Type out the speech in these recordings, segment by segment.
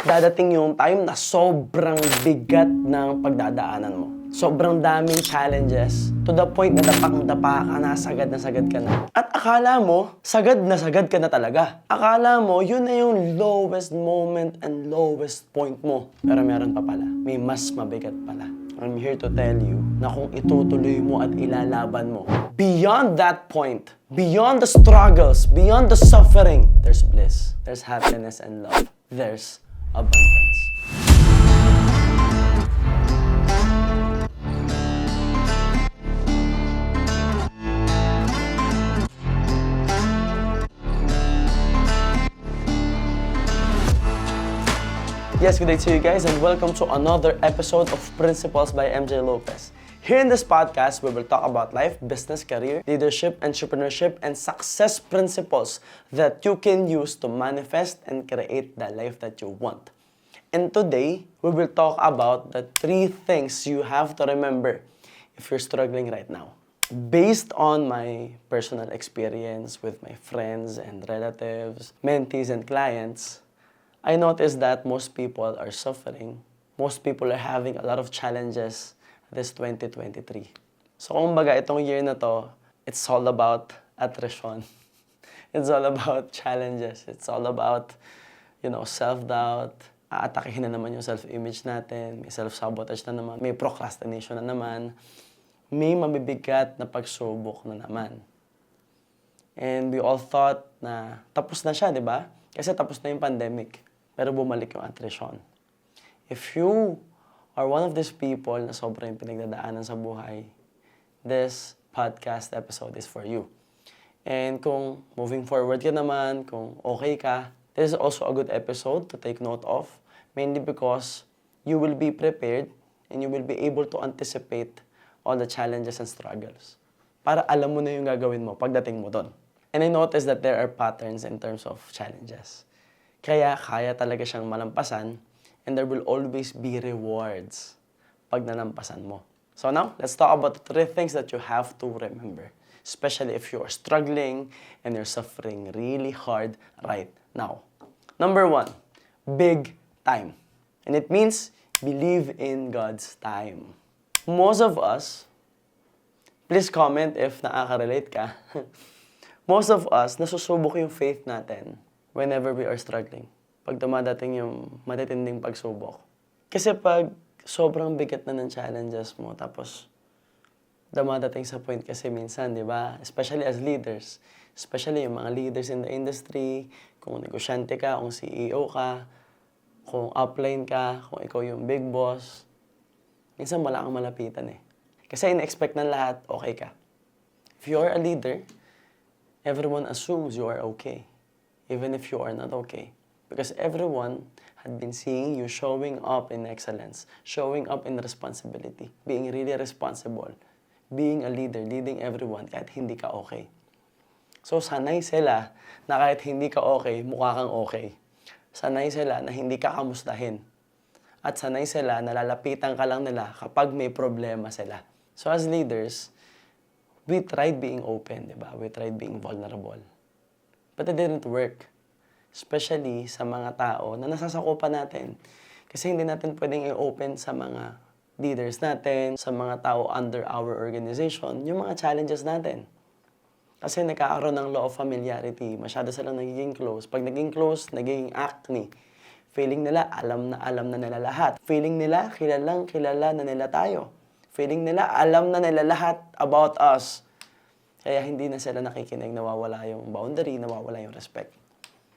dadating yung time na sobrang bigat ng pagdadaanan mo. Sobrang daming challenges to the point na dapang-dapa ka na, sagad ka na. At akala mo, sagad ka na talaga. Akala mo, yun na yung lowest moment and lowest point mo. Pero meron pa pala. May mas mabigat pala. I'm here to tell you na kung itutuloy mo at ilalaban mo, beyond that point, beyond the struggles, beyond the suffering, there's bliss, there's happiness and love, there's abundance. Yes, good day to you guys and welcome to another episode of Principles by MJ Lopez. Here in this podcast, we will talk about life, business, career, leadership, entrepreneurship, and success principles that you can use to manifest and create the life that you want. And today, we will talk about the 3 things you have to remember if you're struggling right now. Based on my personal experience with my friends and relatives, mentees, and clients, I noticed that most people are suffering. Most people are having a lot of challenges this 2023. So kumbaga, itong year na to, it's all about attrition. It's all about challenges. It's all about, self-doubt. Aatakihin na naman yung self-image natin. May self-sabotage na naman. May procrastination na naman. May mabibigat na pagsubok na naman. And we all thought na tapos na siya, di ba? Kasi tapos na yung pandemic. Pero bumalik yung attrition. If you are one of these people na sobrang pinagdadaanan sa buhay, this podcast episode is for you. And kung moving forward ka naman, kung okay ka, this is also a good episode to take note of, mainly because you will be prepared and you will be able to anticipate all the challenges and struggles. Para alam mo na yung gagawin mo pagdating mo doon. And I noticed that there are patterns in terms of challenges. Kaya kaya talaga siyang malampasan and there will always be rewards pag nalampasan mo. So now, let's talk about the 3 things that you have to remember. Especially if you are struggling and you're suffering really hard right now. Number 1, big time. And it means believe in God's time. Most of us, please comment if nakaka-relate ka. Most of us, nasusubok yung faith natin whenever we are struggling. Pag dumadating yung matitinding pagsubok. Kasi pag sobrang bigat na ng challenges mo, tapos dumadating sa point kasi minsan, di ba? Especially as leaders. Especially yung mga leaders in the industry, kung negosyante ka, kung CEO ka, kung upline ka, kung ikaw yung big boss. Minsan wala kang malapitan eh. Kasi in-expect ng lahat, okay ka. If you are a leader, everyone assumes you are okay. Even if you are not okay. Because everyone had been seeing you showing up in excellence, showing up in responsibility, being really responsible, being a leader, leading everyone kahit hindi ka okay. So sanay sila na kahit hindi ka okay, mukha kang okay. Sanay sila na hindi ka kamustahin. At sanay sila na lalapitan ka lang nila kapag may problema sila. So as leaders, we tried being open, di ba? We tried being vulnerable. But it didn't work. Especially sa mga tao na nasasakupan natin. Kasi hindi natin pwedeng i-open sa mga leaders natin, sa mga tao under our organization, yung mga challenges natin. Kasi nagkakaroon ng law of familiarity. Masyado silang nagiging close. Pag naging close, nagiging acne. Feeling nila, alam na nila lahat. Feeling nila, kilala na nila tayo. Feeling nila, alam na nila lahat about us. Kaya hindi na sila nakikinig, nawawala yung boundary, nawawala yung respect.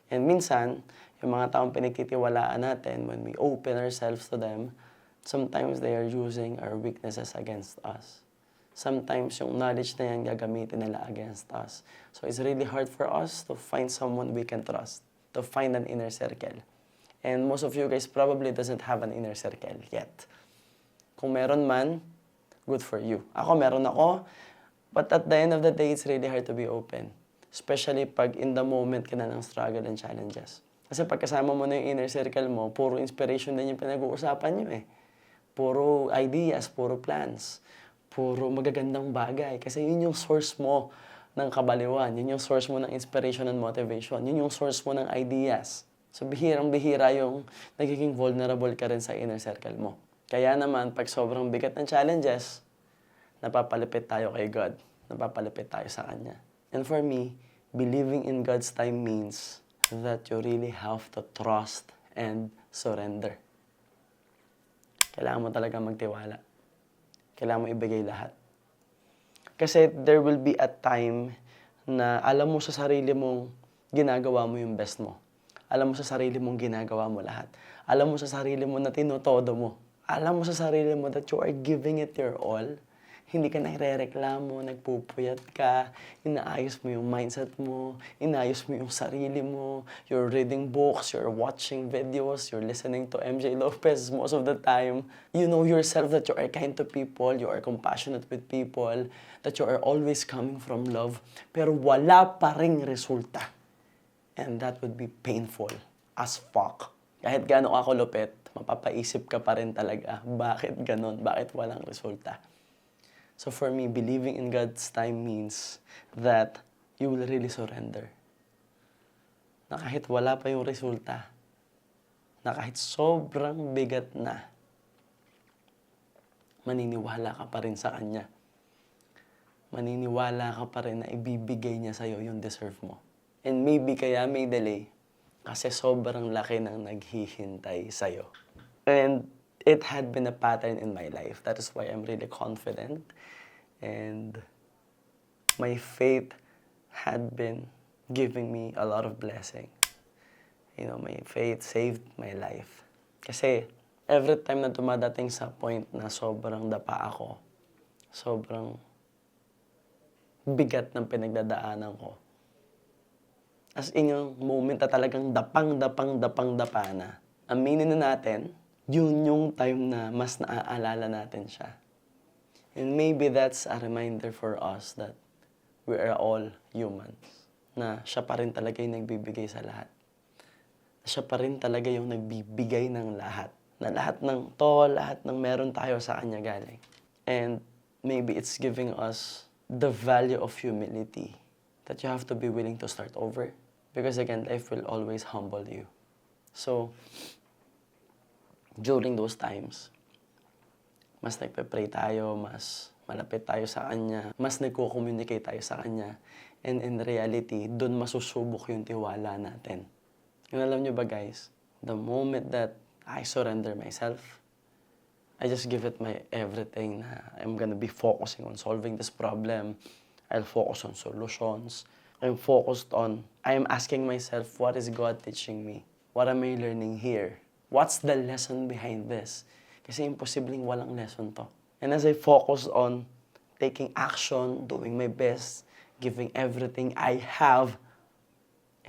And minsan, yung mga taong pinagtitiwalaan natin, when we open ourselves to them, sometimes they are using our weaknesses against us. Sometimes yung knowledge na yan gagamitin nila against us. So it's really hard for us to find someone we can trust, to find an inner circle. And most of you guys probably doesn't have an inner circle yet. Kung meron man, good for you. Ako, meron ako. But at the end of the day, it's really hard to be open. Especially pag in the moment ka na ng struggle and challenges. Kasi pag kasama mo na yung inner circle mo, puro inspiration din yung pinag-uusapan nyo eh. Puro ideas, puro plans, puro magagandang bagay. Kasi yun yung source mo ng kabaliwan. Yun yung source mo ng inspiration and motivation. Yun yung source mo ng ideas. So, bihirang-bihira yung nagiging vulnerable ka rin sa inner circle mo. Kaya naman, pag sobrang bigat ng challenges, napapalapit tayo kay God. Napapalapit tayo sa Kanya. And for me, believing in God's time means that you really have to trust and surrender. Kailangan mo talaga magtiwala. Kailangan mo ibigay lahat. Kasi there will be a time na alam mo sa sarili mong ginagawa mo yung best mo. Alam mo sa sarili mong ginagawa mo lahat. Alam mo sa sarili mo na tinotodo mo. Alam mo sa sarili mo that you are giving it your all. Hindi ka nagre-reklamo, nagpupuyat ka, inaayos mo yung mindset mo, inaayos mo yung sarili mo, you're reading books, you're watching videos, you're listening to MJ Lopez most of the time. You know yourself that you are kind to people, you are compassionate with people, that you are always coming from love, pero wala pa ring resulta. And that would be painful as fuck. Kahit gaano ka kulupit, mapapaisip ka pa rin talaga, bakit ganon, bakit walang resulta? So for me, believing in God's time means that you will really surrender. Na kahit wala pa yung resulta, na kahit sobrang bigat na, maniniwala ka pa rin sa Kanya. Maniniwala ka pa rin na ibibigay niya sa'yo yung deserve mo. And maybe kaya may delay, kasi sobrang laki ng naghihintay sa'yo. And it had been a pattern in my life. That is why I'm really confident. And my faith had been giving me a lot of blessing. You know, my faith saved my life. Kasi every time na dumadating sa point na sobrang dapa ako, sobrang bigat ng pinagdadaanan ko. As in yung moment na talagang dapa na. Aminin na natin, yun yung time na mas naaalala natin siya. And maybe that's a reminder for us that we are all humans. Na siya pa rin talaga yung nagbibigay sa lahat. Siya pa rin talaga yung nagbibigay ng lahat. Na lahat ng lahat ng meron tayo sa Kanya galing. And maybe it's giving us the value of humility. That you have to be willing to start over. Because again, life will always humble you. So, during those times, mas nagpe-pray tayo, mas malapit tayo sa Kanya, mas nagko-communicate tayo sa Kanya. And in reality, doon masusubok yung tiwala natin. Yung alam nyo ba guys, the moment that I surrender myself, I just give it my everything na I'm gonna be focusing on solving this problem. I'll focus on solutions. I'm asking myself, what is God teaching me? What am I learning here? What's the lesson behind this? Kasi imposibleng walang lesson to. And as I focus on taking action, doing my best, giving everything I have,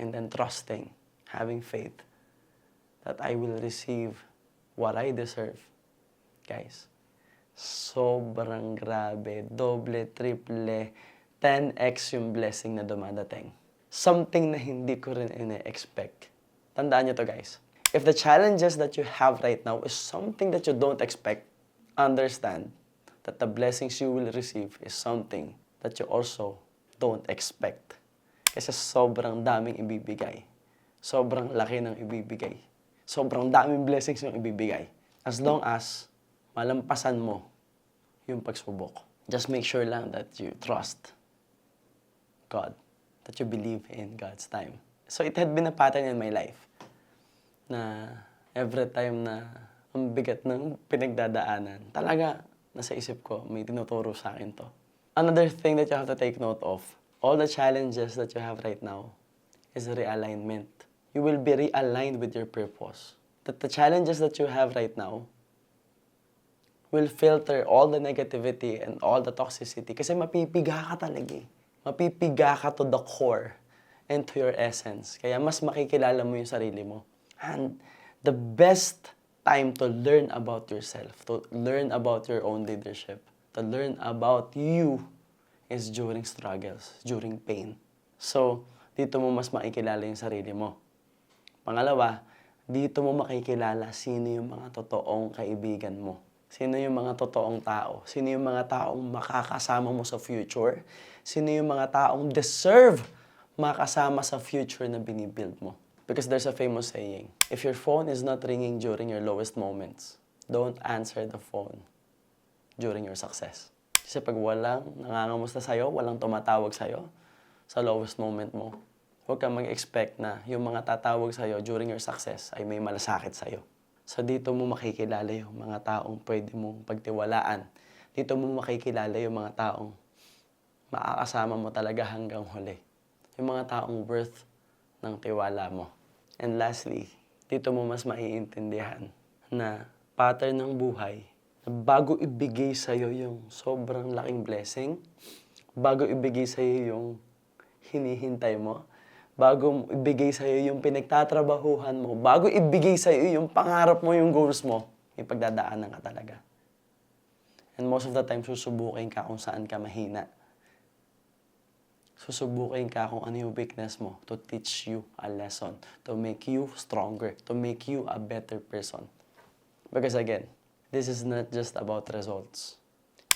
and then trusting, having faith, that I will receive what I deserve. Guys, sobrang grabe, doble, triple, 10x yung blessing na dumadating. Something na hindi ko rin ine-expect. Tandaan nyo to guys. If the challenges that you have right now is something that you don't expect, understand that the blessings you will receive is something that you also don't expect. Kasi sobrang daming ibibigay. Sobrang laki ng ibibigay. Sobrang daming blessings yung ibibigay. As long as malampasan mo yung pagsubok. Just make sure lang that you trust God. That you believe in God's time. So it had been a pattern in my life na every time na ang bigat ng pinagdadaanan, talaga nasa isip ko, may tinuturo sa akin to. Another thing that you have to take note of, all the challenges that you have right now is realignment. You will be realigned with your purpose. That the challenges that you have right now will filter all the negativity and all the toxicity kasi mapipiga ka talaga eh. Mapipiga ka to the core and to your essence. Kaya mas makikilala mo yung sarili mo. And the best time to learn about yourself, to learn about your own leadership, to learn about you is during struggles, during pain. So, dito mo mas makikilala yung sarili mo. Pangalawa, dito mo makikilala sino yung mga totoong kaibigan mo. Sino yung mga totoong tao? Sino yung mga taong makakasama mo sa future? Sino yung mga taong deserve makasama sa future na binibuild mo? Because there's a famous saying, if your phone is not ringing during your lowest moments, don't answer the phone during your success. Kasi pag walang nangangamusta sa'yo, walang tumatawag sa'yo sa lowest moment mo, huwag kang mag-expect na yung mga tatawag sa'yo during your success ay may malasakit sa'yo. So dito mo makikilala yung mga taong pwede mong pagtiwalaan. Dito mo makikilala yung mga taong makakasama mo talaga hanggang huli. Yung mga taong worth ng tiwala mo. And lastly, dito mo mas maiintindihan na pattern ng buhay na bago ibigay sa'yo yung sobrang laking blessing, bago ibigay sa'yo yung hinihintay mo, bago ibigay sa'yo yung pinagtatrabahuhan mo, bago ibigay sa'yo yung pangarap mo, yung goals mo, may pagdadaanan ka talaga. And most of the time, susubukin ka kung saan ka mahina. Susubukin ka kung ano yung weakness mo to teach you a lesson, to make you stronger, to make you a better person. Because again, this is not just about results.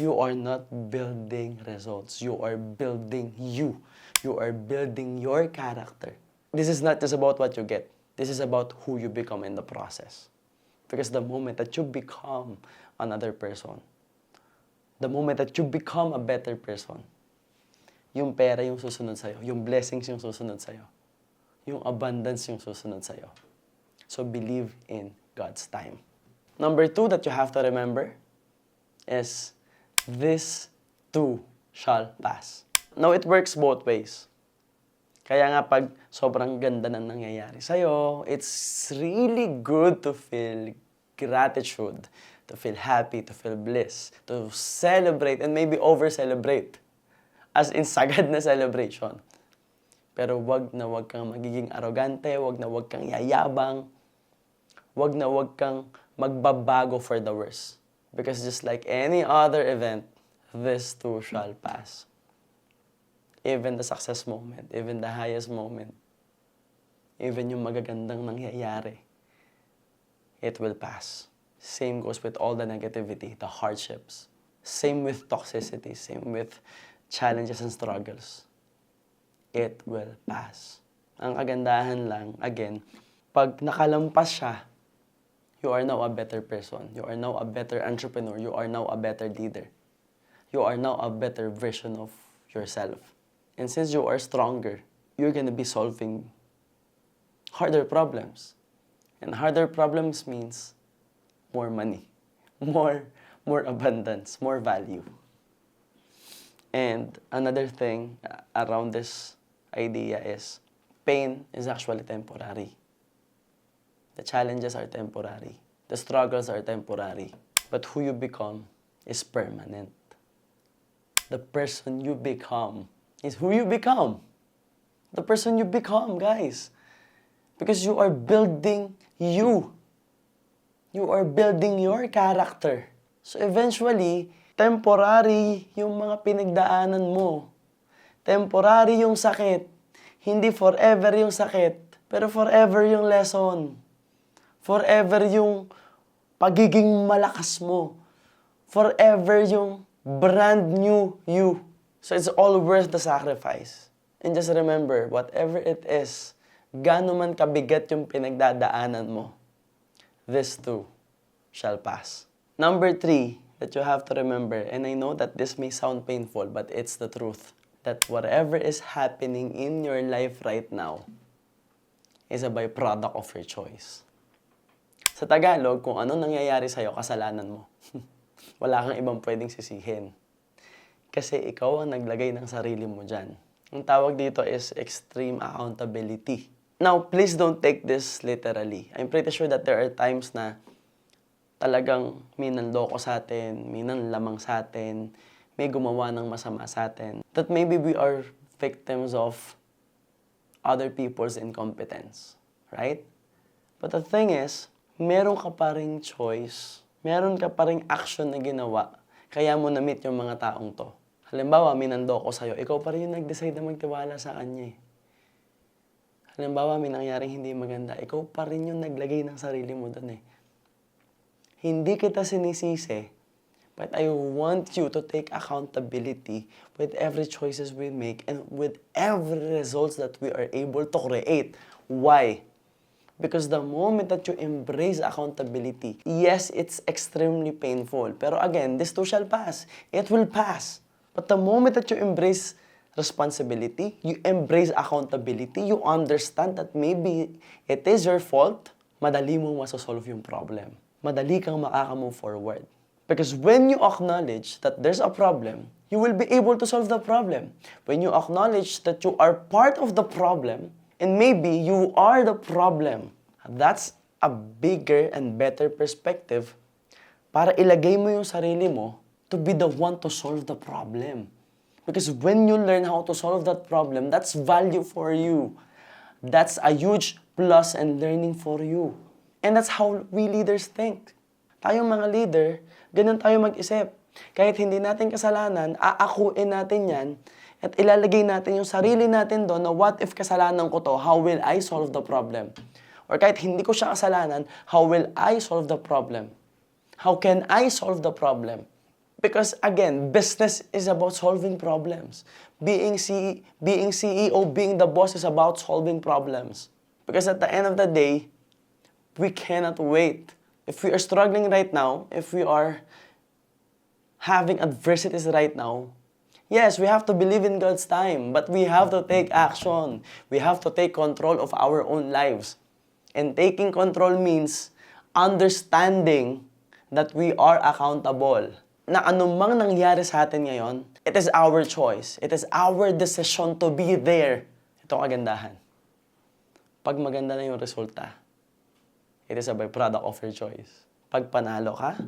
You are not building results. You are building you. You are building your character. This is not just about what you get. This is about who you become in the process. Because the moment that you become another person, the moment that you become a better person, yung pera yung susunod sa'yo, yung blessings yung susunod sa'yo, yung abundance yung susunod sa'yo. So believe in God's time. Number 2 that you have to remember is, this too shall pass. Now, it works both ways. Kaya nga pag sobrang ganda na nangyayari sa'yo, it's really good to feel gratitude, to feel happy, to feel bliss, to celebrate, and maybe over-celebrate. As in sagad na celebration. Pero wag kang magiging arrogante, wag kang yayabang, wag kang magbabago for the worse. Because just like any other event, this too shall pass. Even the success moment, even the highest moment, even yung magagandang nangyayari, it will pass. Same goes with all the negativity, the hardships. Same with toxicity, same with challenges and struggles. It will pass. Ang kagandahan lang, again, pag nakalampas siya, you are now a better person. You are now a better entrepreneur. You are now a better leader. You are now a better version of yourself. And since you are stronger, you're gonna be solving harder problems. And harder problems means more money, more abundance, more value. And another thing around this idea is, pain is actually temporary. The challenges are temporary. The struggles are temporary. But who you become is permanent. The person you become is who you become. The person you become, guys. Because you are building you. You are building your character. So eventually, temporary yung mga pinagdaanan mo. Temporary yung sakit. Hindi forever yung sakit, pero forever yung lesson. Forever yung pagiging malakas mo. Forever yung brand new you. So it's all worth the sacrifice. And just remember, whatever it is, gaano man kabigat yung pinagdadaanan mo, this too shall pass. Number 3, that you have to remember, and I know that this may sound painful, but it's the truth, that whatever is happening in your life right now is a byproduct of your choice. Sa Tagalog, kung ano nangyayari sa'yo, kasalanan mo. Wala kang ibang pwedeng sisihin. Kasi ikaw ang naglagay ng sarili mo dyan. Ang tawag dito is extreme accountability. Now, please don't take this literally. I'm pretty sure that there are times na talagang may nanloko sa atin, may nanlamang sa atin, may gumawa ng masama sa atin. That maybe we are victims of other people's incompetence, right? But the thing is, meron ka pa ring choice, meron ka pa ring action na ginawa, kaya mo na-meet yung mga taong to. Halimbawa, may nanloko sa'yo, ikaw pa rin yung nag-decide na magtiwala sa kanya. Halimbawa, may nangyaring hindi maganda, ikaw pa rin yung naglagay ng sarili mo doon eh. Hindi kita sinisisi, but I want you to take accountability with every choices we make and with every results that we are able to create. Why? Because the moment that you embrace accountability, yes, it's extremely painful. Pero again, this too shall pass. It will pass. But the moment that you embrace responsibility, you embrace accountability, you understand that maybe it is your fault, madali mong masosolve yung problem. Madali kang makaka-move forward. Because when you acknowledge that there's a problem, you will be able to solve the problem. When you acknowledge that you are part of the problem, and maybe you are the problem, that's a bigger and better perspective para ilagay mo yung sarili mo to be the one to solve the problem. Because when you learn how to solve that problem, that's value for you. That's a huge plus and learning for you. And that's how we leaders think. Tayong mga leader, ganun tayo mag-isip. Kahit hindi natin kasalanan, aakuin natin yan at ilalagay natin yung sarili natin doon na what if kasalanan ko to, how will I solve the problem? Or kahit hindi ko siya kasalanan, how will I solve the problem? How can I solve the problem? Because again, business is about solving problems. Being CEO, being the boss is about solving problems. Because at the end of the day, we cannot wait. If we are struggling right now, if we are having adversities right now, yes, we have to believe in God's time, but we have to take action. We have to take control of our own lives. And taking control means understanding that we are accountable. Na anumang nangyari sa atin ngayon, it is our choice. It is our decision to be there. Ito ang kagandahan. Pag maganda na yung resulta, it is a byproduct of your choice. Pag panalo ka,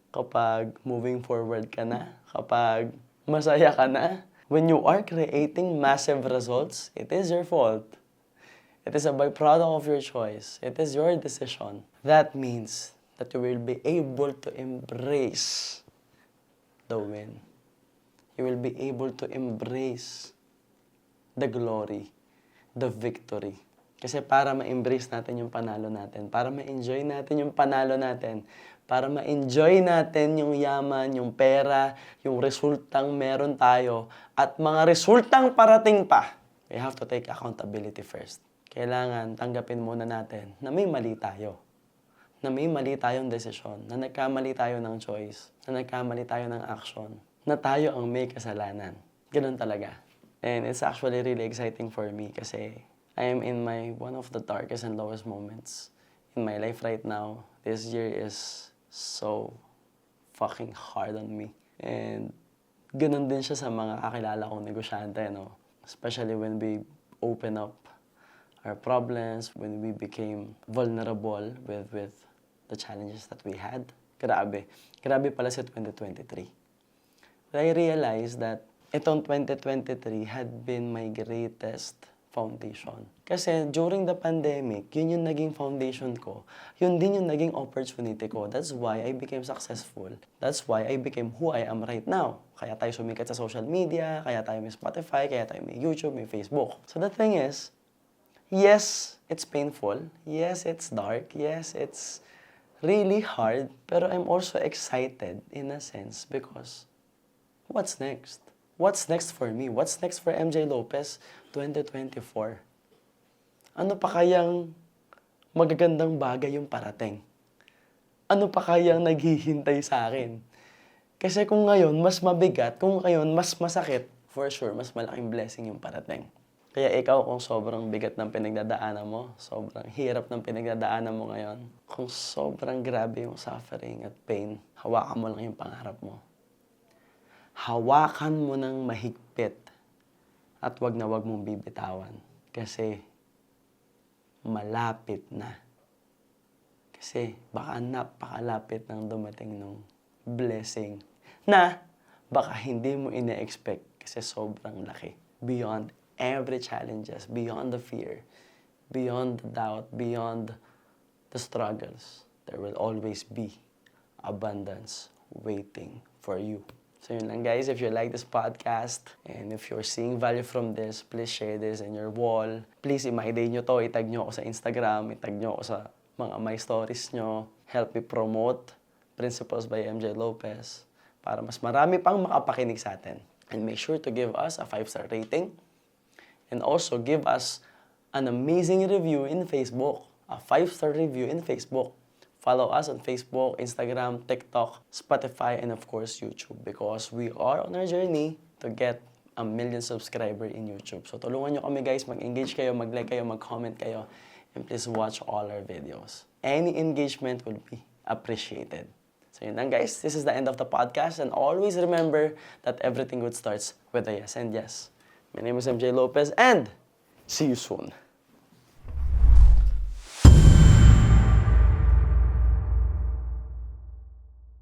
kapag moving forward ka na, kapag masaya ka na, when you are creating massive results, it is your fault. It is a byproduct of your choice. It is your decision. That means that you will be able to embrace the win. You will be able to embrace the glory, the victory. Kasi para ma-embrace natin yung panalo natin, para ma-enjoy natin yung panalo natin, para ma-enjoy natin yung yaman, yung pera, yung resultang meron tayo, at mga resultang parating pa, we have to take accountability first. Kailangan tanggapin muna natin na may mali tayo. Na may mali tayong desisyon, na nagkamali tayo ng choice, na nagkamali tayo ng action, na tayo ang may kasalanan. Ganun talaga. And it's actually really exciting for me kasi I am in one of the darkest and lowest moments in my life right now. This year is so fucking hard on me. And ganun din siya sa mga kakilala kong negosyante, no? Especially when we open up our problems, when we became vulnerable with the challenges that we had. Grabe. Grabe pala sa 2023. But I realized that itong 2023 had been my greatest foundation. Kasi during the pandemic, yun yung naging foundation ko. Yun din yung naging opportunity ko. That's why I became successful. That's why I became who I am right now. Kaya tayo sumikat sa social media, kaya tayo may Spotify, kaya tayo may YouTube, may Facebook. So the thing is, yes, it's painful. Yes, it's dark. Yes, it's really hard. Pero I'm also excited in a sense because what's next? What's next for me? What's next for MJ Lopez 2024? Ano pa kayang magagandang bagay yung parating? Ano pa kayang naghihintay sa akin? Kasi kung ngayon mas mabigat, kung ngayon mas masakit, for sure, mas malaking blessing yung parating. Kaya ikaw, kung sobrang bigat ng pinagdadaanan mo, sobrang hirap ng pinagdadaanan mo ngayon, kung sobrang grabe yung suffering at pain, hawakan mo lang yung pangarap mo. Hawakan mo ng mahigpit at wag na wag mong bibitawan. Kasi malapit na. Kasi baka napakalapit ng dumating nung blessing na baka hindi mo ina-expect kasi sobrang laki. Beyond every challenges, beyond the fear, beyond the doubt, beyond the struggles, there will always be abundance waiting for you. So yun lang guys, if you like this podcast and if you're seeing value from this, please share this in your wall. Please i-my-day nyo to, itag nyo ako sa Instagram, itag nyo ako sa mga my stories nyo. Help me promote Principles by MJ Lopez para mas marami pang makapakinig sa atin. And make sure to give us a 5-star rating and also give us an amazing review in Facebook. a 5-star review in Facebook. Follow us on Facebook, Instagram, TikTok, Spotify, and of course, YouTube because we are on our journey to get a million subscriber in YouTube. So tulungan nyo kami guys, mag-engage kayo, mag-like kayo, mag-comment kayo, and please watch all our videos. Any engagement will be appreciated. So yun lang guys, this is the end of the podcast and always remember that everything good starts with a yes and yes. My name is MJ Lopez and see you soon.